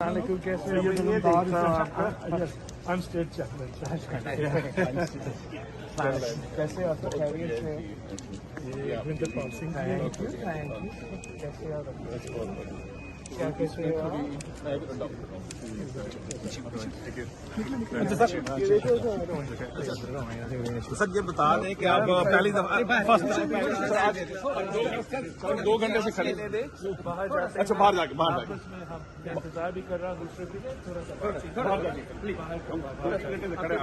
कैसे अनस्टेट चैंपियन कैसे आप खैरियत से कैसे आप क्या कैसे सर ये बता दें कि आप पहली दफा फर्स्ट 2 घंटे से खड़े बाहर जाते अच्छा बाहर जाके इंतजार भी कर रहा हूँ दूसरे के लिए थोड़ा सा खड़े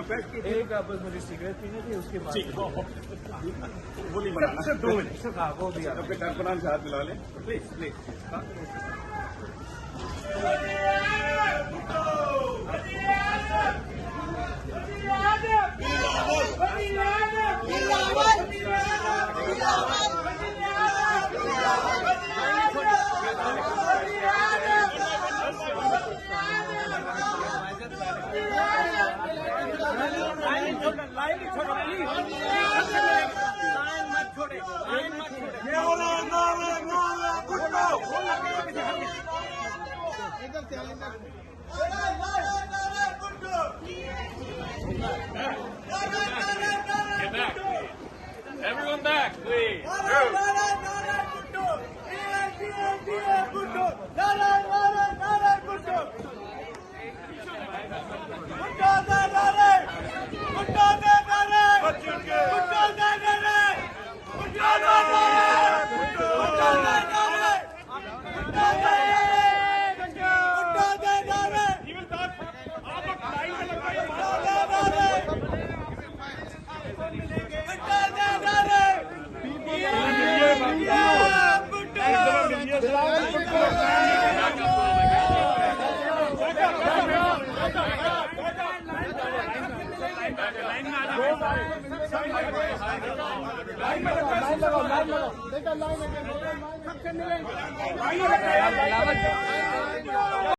एक आपस मुझे सिगरेट पीने थी उसके बाद वो नहीं बनाना सर 2 मिनट हाँ वो भी अपने कारकुनान से हाथ मिला लें please please Everyone back, please. Line